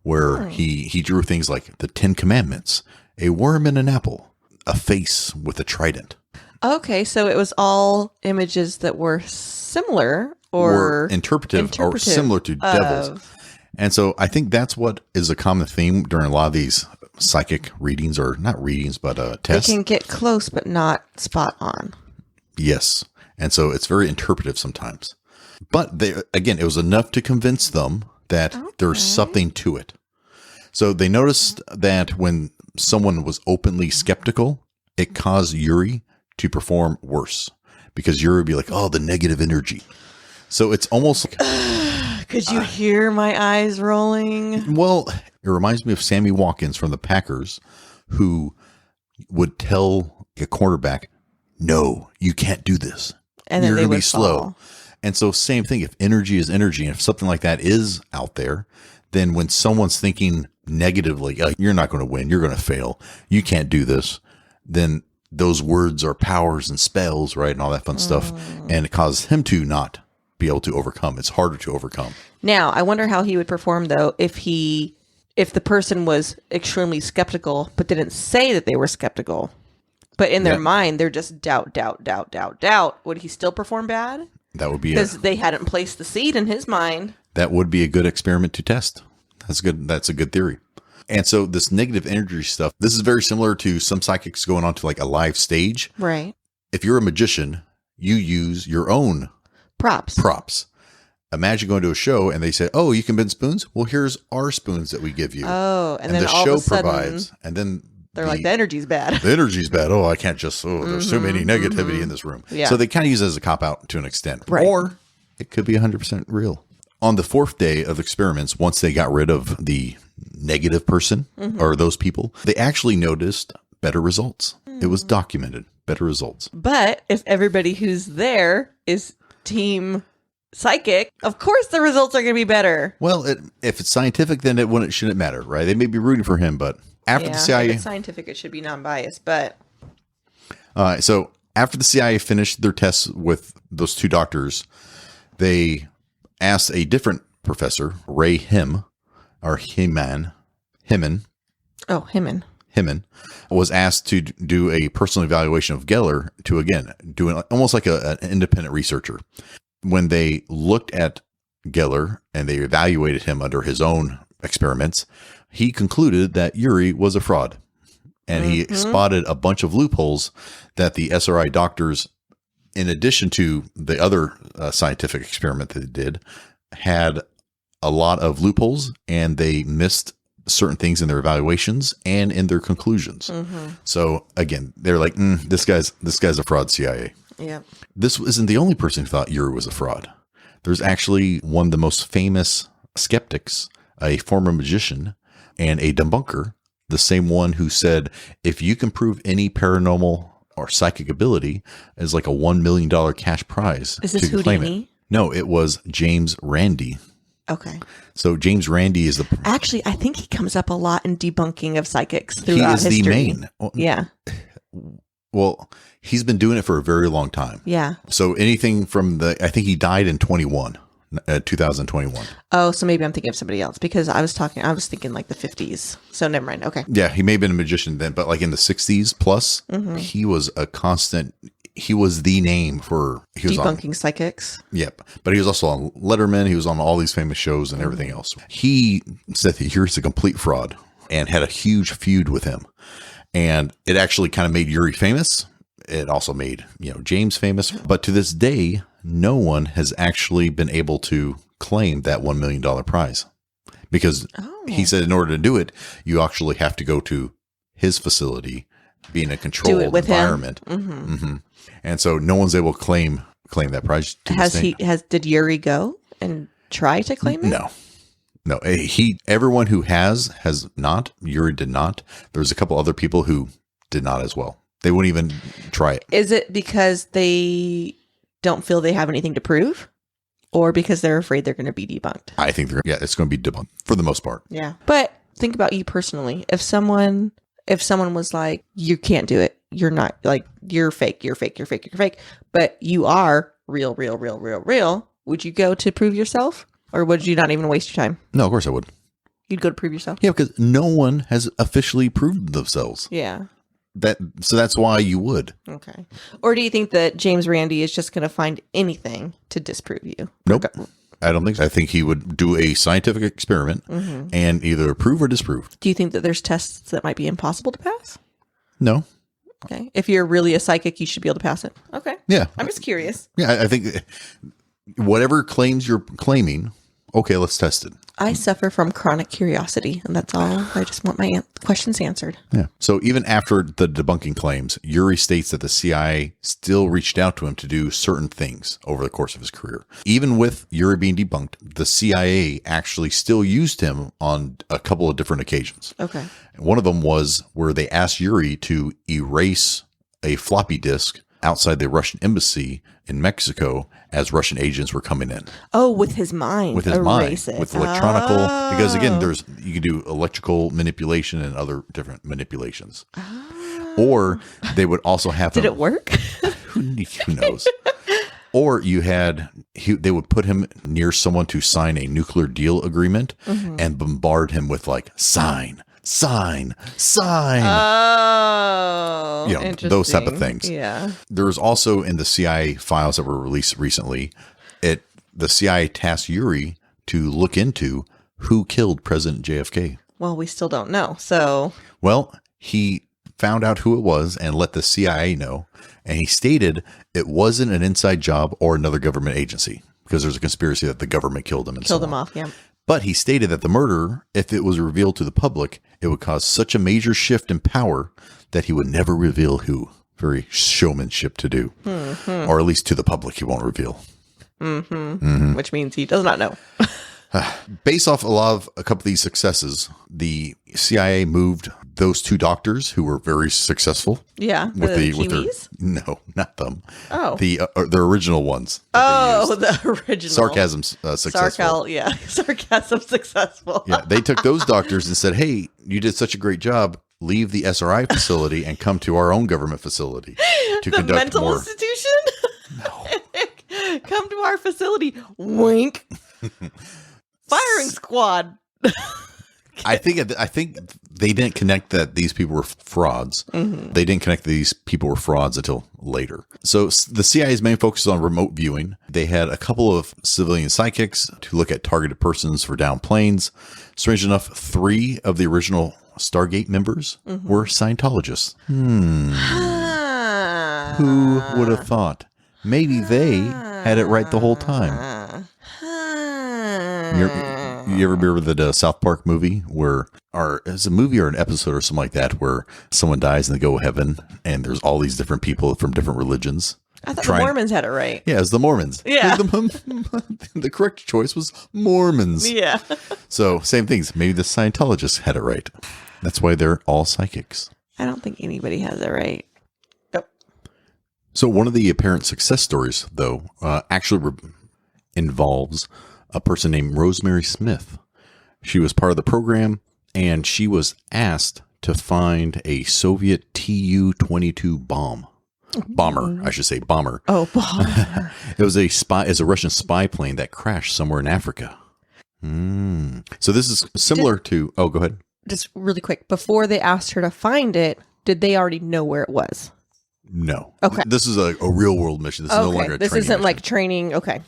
where he drew things like the 10 Commandments, a worm in an apple, a face with a trident. Okay, so it was all images that were similar or interpretive or similar to devils. And so I think that's what is a common theme during a lot of these psychic readings, or not readings, but tests. They can get close, but not spot on. Yes. And so it's very interpretive sometimes. But again, it was enough to convince them that there's something to it. So they noticed that when someone was openly skeptical, it caused Yuri to perform worse, because Yuri would be like, oh, the negative energy. So it's almost like... Could you hear my eyes rolling? Well, it reminds me of Sammy Watkins from the Packers, who would tell a quarterback, no, you can't do this. And then you're going to be slow. And so same thing, if energy is energy, and if something like that is out there, then when someone's thinking negatively, you're not going to win, you're going to fail, you can't do this, then those words are powers and spells, right? And all that fun stuff. And it causes him to not be able to overcome. It's harder to overcome. Now, I wonder how he would perform, though, if the person was extremely skeptical, but didn't say that they were skeptical. But in their mind, they're just doubt. Would he still perform bad? That would be because they hadn't placed the seed in his mind. That would be a good experiment to test. That's good. That's a good theory. And so this negative energy stuff, this is very similar to some psychics going on to like a live stage. Right. If you're a magician, you use your own props. Imagine going to a show and they say, oh, you can bend spoons? Well, here's our spoons that we give you. Oh, and then the all show of a sudden, provides. And then they're like, the energy's bad. The energy's bad. Oh, I can't just, there's so many negativity in this room. Yeah. So they kind of use it as a cop-out to an extent. Right. Or it could be 100% real. On the fourth day of experiments, once they got rid of the negative person or those people, they actually noticed better results. It was documented, better results. But if everybody who's there is team psychic, of course the results are going to be better. Well, if it's scientific, then it shouldn't matter, right? They may be rooting for him, but after the CIA... If it's scientific, it should be non-biased, but... So after the CIA finished their tests with those two doctors, they asked a different professor, Ray Him, or Himan, was asked to do a personal evaluation of Geller to, again, do almost like an independent researcher. When they looked at Geller and they evaluated him under his own experiments, he concluded that Yuri was a fraud. And he spotted a bunch of loopholes that the SRI doctors, in addition to the other scientific experiment that they did, had a lot of loopholes, and they missed certain things in their evaluations and in their conclusions. So again, they're like, this guy's a fraud, CIA. Yeah. This isn't the only person who thought Yuri was a fraud. There's actually one of the most famous skeptics, a former magician and a debunker, the same one who said, if you can prove any paranormal or psychic ability, is like a $1 million cash prize. Is this Houdini? No, it was James Randi. Okay. So James Randi is Actually, I think he comes up a lot in debunking of psychics throughout history. He is the main. Yeah. Well, he's been doing it for a very long time. Yeah. So anything from I think he died in 2021. Oh, so maybe I'm thinking of somebody else, because I was thinking like the 50s. So never mind. Okay. Yeah, he may have been a magician then, but like in the 60s plus, he was he was the name for debunking psychics. Yep. But he was also on Letterman. He was on all these famous shows and everything else. He said that Yuri's a complete fraud and had a huge feud with him. And it actually kind of made Yuri famous. It also made, James famous. But to this day, no one has actually been able to claim that $1 million prize, because he said in order to do it, you actually have to go to his facility, be in a controlled environment. And so no one's able to claim that prize. Did Yuri go and try to claim it? No. Everyone who has not. Yuri did not. There's a couple other people who did not as well. They wouldn't even try it. Is it because they don't feel they have anything to prove? or because they're afraid they're going to be debunked? I think it's going to be debunked for the most part. Yeah. But think about you personally. If someone was like, you can't do it, you're not, like, you're fake, but you are real, would you go to prove yourself? Or would you not even waste your time? No, of course I would. You'd go to prove yourself? Yeah, because no one has officially proved themselves. Yeah. So that's why you would. Okay. Or do you think that James Randi is just going to find anything to disprove you? Nope. I don't think so. I think he would do a scientific experiment and either approve or disprove. Do you think that there's tests that might be impossible to pass? No. Okay. If you're really a psychic, you should be able to pass it. Okay. Yeah. I'm just curious. Yeah, I think whatever claims you're claiming, okay, let's test it. I suffer from chronic curiosity, and that's all. I just want my questions answered. Yeah. So even after the debunking claims, Urey states that the CIA still reached out to him to do certain things over the course of his career. Even with Urey being debunked, the CIA actually still used him on a couple of different occasions. Okay. One of them was where they asked Urey to erase a floppy disk outside the Russian embassy in Mexico as Russian agents were coming in. Oh, with his mind. With his Erase mind. it. With electronical. Because again, you can do electrical manipulation and other different manipulations. Or they would also have Did it work? Who knows? Or they would put him near someone to sign a nuclear deal agreement and bombard him with like, sign. Oh, those type of things. Yeah. There was also in the CIA files that were released recently, the CIA tasked Urey to look into who killed President JFK. Well, we still don't know. So, well, he found out who it was and let the CIA know. And he stated it wasn't an inside job or another government agency because there's a conspiracy that the government killed him. Killed him off, yeah. But he stated that the murder, if it was revealed to the public, it would cause such a major shift in power that he would never reveal who. Very showmanship to do. Or at least to the public, he won't reveal. Which means he does not know. Based off a couple of these successes, the CIA moved those two doctors who were very successful. Yeah, Kiwis? No, not them. Oh, the original ones. The original Sarcasm successful. Sarcasm successful. Yeah, they took those doctors and said, "Hey, you did such a great job. Leave the SRI facility and come to our own government facility to the conduct mental more." Institution. No. Come to our facility. Wink. Firing squad. I think they didn't connect that these people were frauds. They didn't connect that these people were frauds until later. So the CIA's main focus is on remote viewing. They had a couple of civilian psychics to look at targeted persons for downed planes. Strange enough, 3 of the original Stargate members were Scientologists. Who would have thought? Maybe they had it right the whole time. You ever remember the South Park movie it's a movie or an episode or something like that where someone dies and they go to heaven and there's all these different people from different religions? I thought the Mormons had it right. Yeah, it's the Mormons. Yeah. The correct choice was Mormons. Yeah. So same things. Maybe the Scientologists had it right. That's why they're all psychics. I don't think anybody has it right. Nope. So one of the apparent success stories, though, actually involves a person named Rosemary Smith. She was part of the program, and she was asked to find a Soviet Tu-22 bomber. I should say bomber. Oh, bomber. It was a Russian spy plane that crashed somewhere in Africa. So this is similar to. Oh, go ahead. Just really quick, before they asked her to find it, did they already know where it was? No. Okay. This is a real world mission. This is no longer a this training isn't mission. like training. Okay.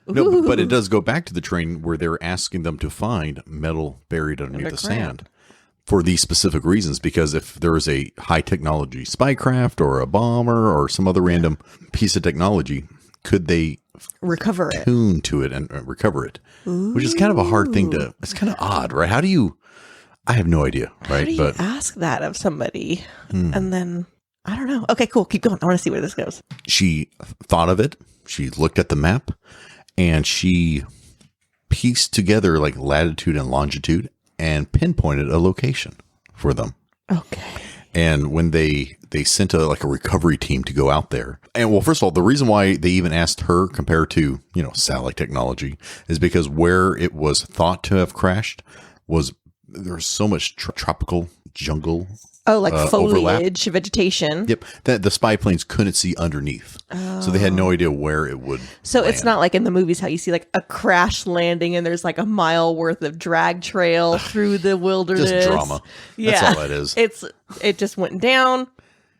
No, but it does go back to the training where they're asking them to find metal buried underneath the sand for these specific reasons. Because if there is a high technology spycraft or a bomber or some other random piece of technology, could they recover it, tune to it and recover it? Which is kind of a hard thing to. It's kind of odd, right? How do you? I have no idea, right? How do you ask that of somebody and then? I don't know. Okay, cool. Keep going. I want to see where this goes. She thought of it. She looked at the map and she pieced together like latitude and longitude and pinpointed a location for them. Okay. And when they sent a recovery team to go out there, and well, first of all, the reason why they even asked her compared to satellite technology is because where it was thought to have crashed was there's so much tropical jungle. Oh, like foliage, overlap. Vegetation. Yep, that the spy planes couldn't see underneath, so they had no idea where it would. So land. It's not like in the movies how you see like a crash landing and there's like a mile worth of drag trail through the wilderness. Just drama. Yeah, that's all that is. It just went down.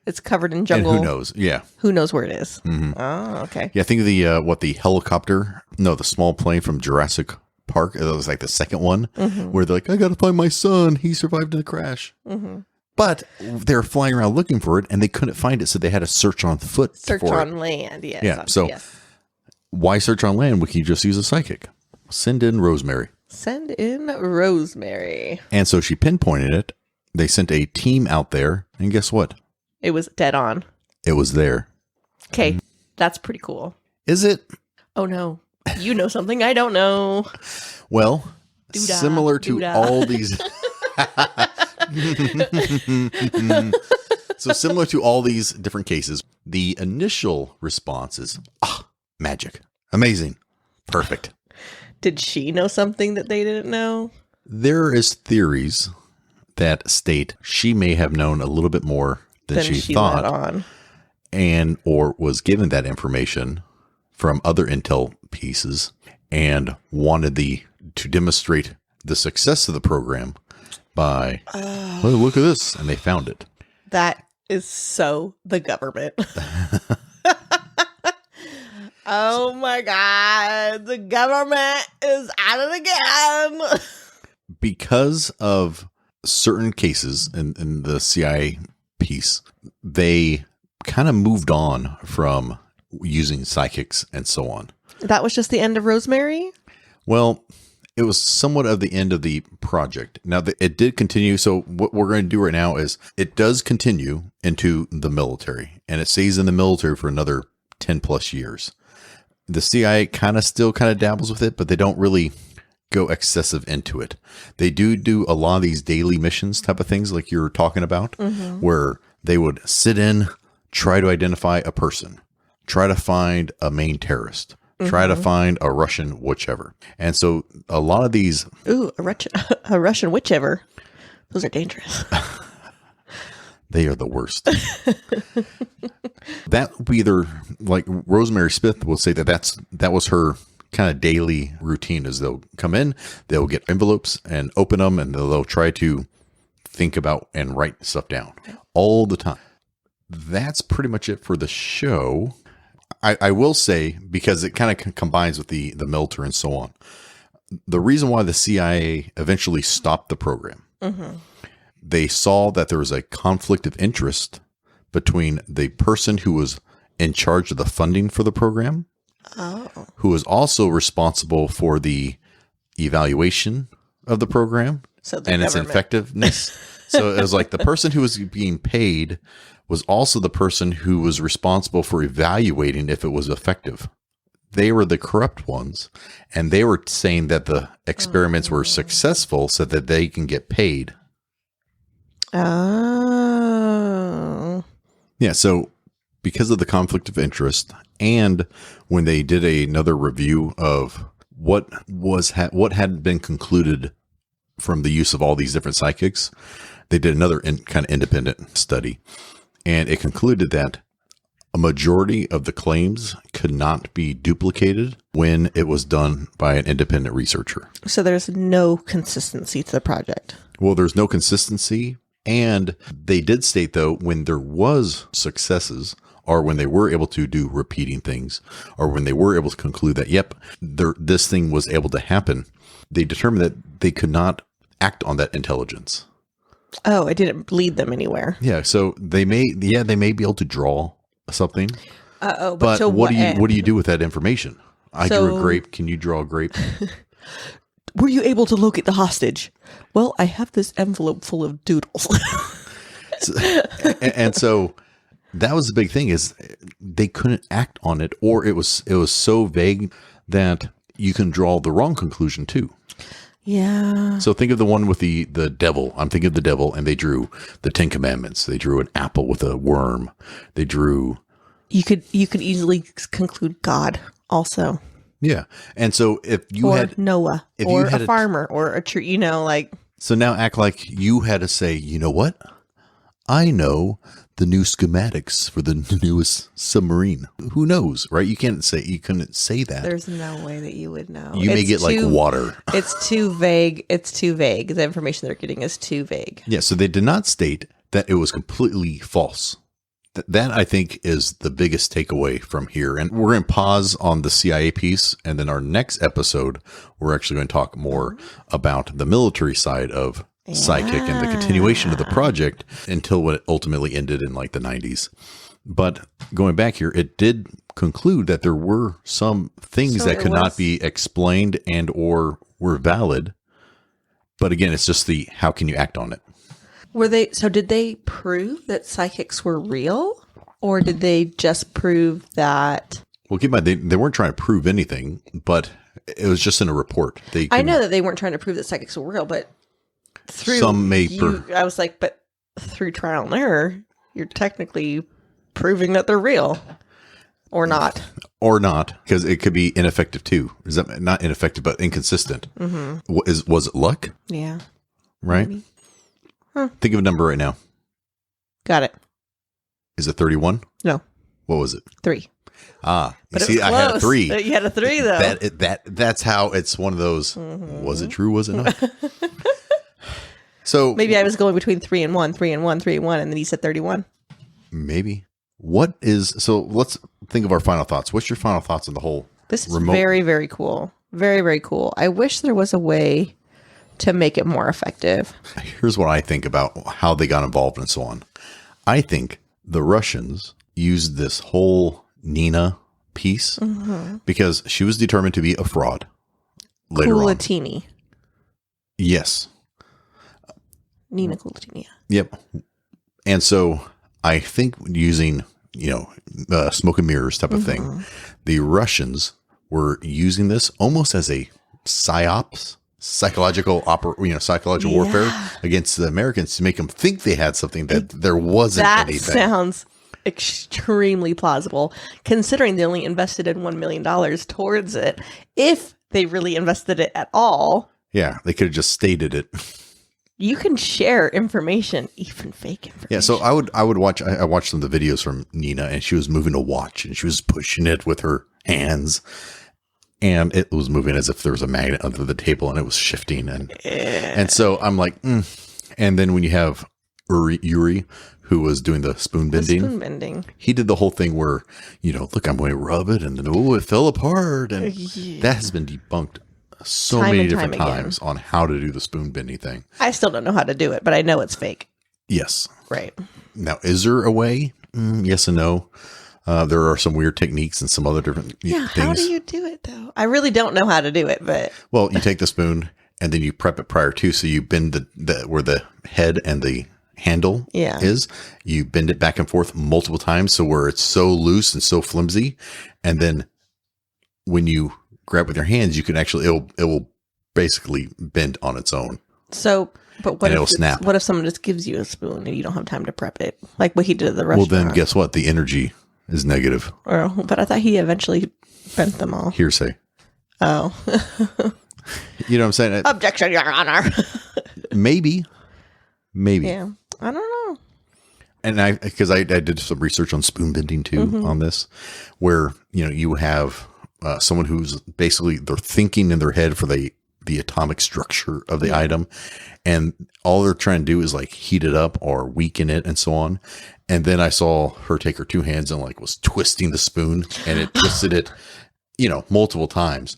It's covered in jungle. And who knows? Yeah, who knows where it is? Mm-hmm. Oh, okay. Yeah, I think the helicopter? No, the small plane from Jurassic Park. It was like the second one where they're like, I got to find my son. He survived in the crash. Mm-hmm. But they were flying around looking for it, and they couldn't find it, so they had to search on foot. Search on land, yes. Yeah, so why search on land? We can just use a psychic. Send in Rosemary. Send in Rosemary. And so she pinpointed it. They sent a team out there, and guess what? It was dead on. It was there. Okay, that's pretty cool. Is it? Oh, no. You know something I don't know. Well, Doo-dah, similar to doo-dah. all these... So similar to all these different cases, the initial response is, magic. Amazing. Perfect. Did she know something that they didn't know? There is theories that state she may have known a little bit more than she thought let on. and or was given that information from other intel pieces and wanted to demonstrate the success of the program by, oh, look at this. And they found it. That is so the government. Oh my God. The government is at it again. Because of certain cases in the CIA piece, they kind of moved on from using psychics and so on. That was just the end of Rosemary? Well, it was somewhat of the end of the project. Now, it did continue. So what we're going to do right now is it does continue into the military, and it stays in the military for another 10 plus years. The CIA still dabbles with it, but they don't really go excessive into it. They do a lot of these daily missions type of things like you're talking about, where they would sit in, try to identify a person, try to find a main terrorist, try to find a Russian whichever. And so a lot of these... Ooh, a Russian whichever. Those are dangerous. They are the worst. That would be either, like Rosemary Smith will say that was her kind of daily routine, is they'll come in, they'll get envelopes and open them, and they'll try to think about and write stuff down all the time. That's pretty much it for the show. I will say, because it kind of combines with the military and so on, the reason why the CIA eventually stopped the program, they saw that there was a conflict of interest between the person who was in charge of the funding for the program, who was also responsible for the evaluation of the program and its effectiveness. So it was like the person who was being paid was also the person who was responsible for evaluating if it was effective. They were the corrupt ones, and they were saying that the experiments were successful so that they can get paid. Oh. Yeah, so because of the conflict of interest, and when they did another review of what had been concluded from the use of all these different psychics, they did another kind of independent study, and it concluded that a majority of the claims could not be duplicated when it was done by an independent researcher. So there's no consistency to the project. Well, there's no consistency. And they did state, though, when there was successes, or when they were able to do repeating things, or when they were able to conclude that, yep, this thing was able to happen, they determined that they could not act on that intelligence. Oh, it didn't lead them anywhere. Yeah, so they may be able to draw something. But so what do you do with that information? I drew a grape. Can you draw a grape? Were you able to locate the hostage? Well, I have this envelope full of doodles. and so that was the big thing, is they couldn't act on it, or it was so vague that you can draw the wrong conclusion too. Yeah. So think of the one with the devil. I'm thinking of the devil, and they drew the 10 Commandments. They drew an apple with a worm. They drew. You could easily conclude God also. Yeah. And so if you or had Noah, if or you had a farmer, or a tree, you know, like. So now act like you had to say, you know what? I know the new schematics for the newest submarine. Who knows, right? You couldn't say that. There's no way that you would know. You may get like water. It's too vague. It's too vague. The information they're getting is too vague. Yeah, so they did not state that it was completely false. That I think is the biggest takeaway from here. And we're going to pause on the CIA piece. And then our next episode, we're actually going to talk more about the military side of Psychic and the continuation of the project until what it ultimately ended in like the 90s. But going back here, it did conclude that there were some things that could not be explained and or were valid. But again, it's just the how can you act on it? Did they prove that psychics were real? Or did they just prove that? Well, keep in mind, they weren't trying to prove anything, but it was just in a report. I know that they weren't trying to prove that psychics were real, but through I was like, but through trial and error, you're technically proving that they're real. Or not. Or not, because it could be ineffective too. Is that not ineffective, but inconsistent? Mm-hmm. Was it luck? Yeah. Right? Huh. Think of a number right now. Got it. Is it 31? No. What was it? 3. Ah, you see, I had a 3. You had a 3 though. That's how it's one of those. Mm-hmm. Was it true? Was it not? So maybe I was going between 3 and 1, 3 and 1, 3 and 1, and then he said 31. Maybe. So let's think of our final thoughts. What's your final thoughts on the whole? This is very, very cool. Very, very cool. I wish there was a way to make it more effective. Here's what I think about how they got involved and so on. I think the Russians used this whole Nina piece because she was determined to be a fraud later on. Culatini. Yes. Nina Culatini. Yep. And so I think using, smoke and mirrors type of thing, the Russians were using this almost as a psyops, psychological warfare against the Americans to make them think they had something that there wasn't anything. That sounds extremely plausible, considering they only invested in $1 million towards it. If they really invested it at all. Yeah, they could have just stated it. You can share information, even fake information. Yeah, so I watched some of the videos from Nina, and she was moving a watch, and she was pushing it with her hands, and it was moving as if there was a magnet under the table, and it was shifting, and so I'm like, And then when you have Yuri, who was doing the spoon bending, he did the whole thing where, look, I'm going to rub it, and then it fell apart, and that has been debunked so many different times on how to do the spoon bending thing. I still don't know how to do it, but I know it's fake. Yes. Right. Now, is there a way? Yes and no. There are some weird techniques and some other different things. How do you do it, though? I really don't know how to do it, but... Well, you take the spoon, and then you prep it prior to, so you bend the where the head and the handle is. You bend it back and forth multiple times, so where it's so loose and so flimsy, and then when you grab with your hands, you can actually it will basically bend on its own. So, but what if snap? What if someone just gives you a spoon and you don't have time to prep it, like what he did at the restaurant? Well, then guess what? The energy is negative. Oh, but I thought he eventually bent them all. Hearsay. Oh, you know what I'm saying? Objection, Your Honor. Maybe. Yeah, I don't know. And because I did some research on spoon bending too on this, where you have someone who's basically they're thinking in their head for the atomic structure of the item, and all they're trying to do is like heat it up or weaken it and so on. And then I saw her take her 2 hands and like was twisting the spoon, and it twisted it, multiple times.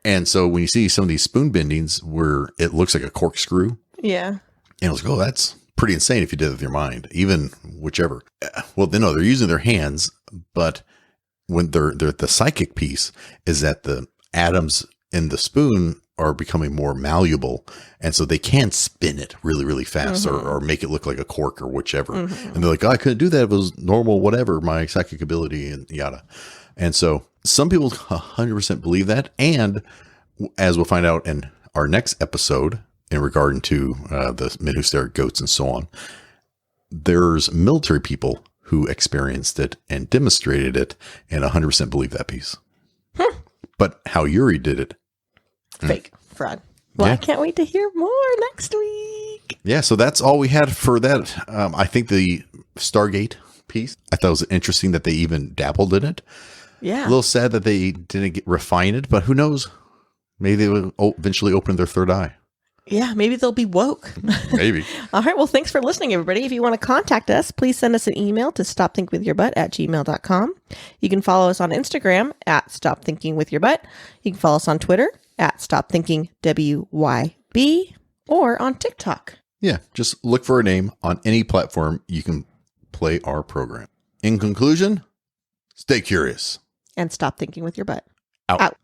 And so when you see some of these spoon bendings where it looks like a corkscrew, and I was like, oh, that's pretty insane if you did it with your mind, even whichever. Well, they're using their hands, but when they're the psychic piece is that the atoms in the spoon are becoming more malleable, and so they can spin it really, really fast or make it look like a cork or whichever. And they're like, oh, I couldn't do that. It was normal, whatever, my psychic ability and yada. And so some people 100% believe that. And as we'll find out in our next episode in regard to the mid-hysteric goats and so on, there's military people who experienced it and demonstrated it and 100% believe that piece. But how Yuri did it. Fake. Fraud. Well, Yeah. I can't wait to hear more next week. Yeah, so that's all we had for that. I think the Stargate piece, I thought it was interesting that they even dabbled in it. Yeah. A little sad that they didn't refine it, but who knows? Maybe they will eventually open their third eye. Yeah, maybe they'll be woke. Maybe. All right. Well, thanks for listening, everybody. If you want to contact us, please send us an email to stopthinkingwithyourbutt@gmail.com. You can follow us on Instagram @stopthinkingwithyourbutt. You can follow us on Twitter @stopthinkingwyb or on TikTok. Yeah, just look for a name on any platform you can play our program. In conclusion, stay curious. And stop thinking with your butt. Out. Out.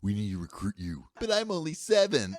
We need to recruit you. But I'm only 7.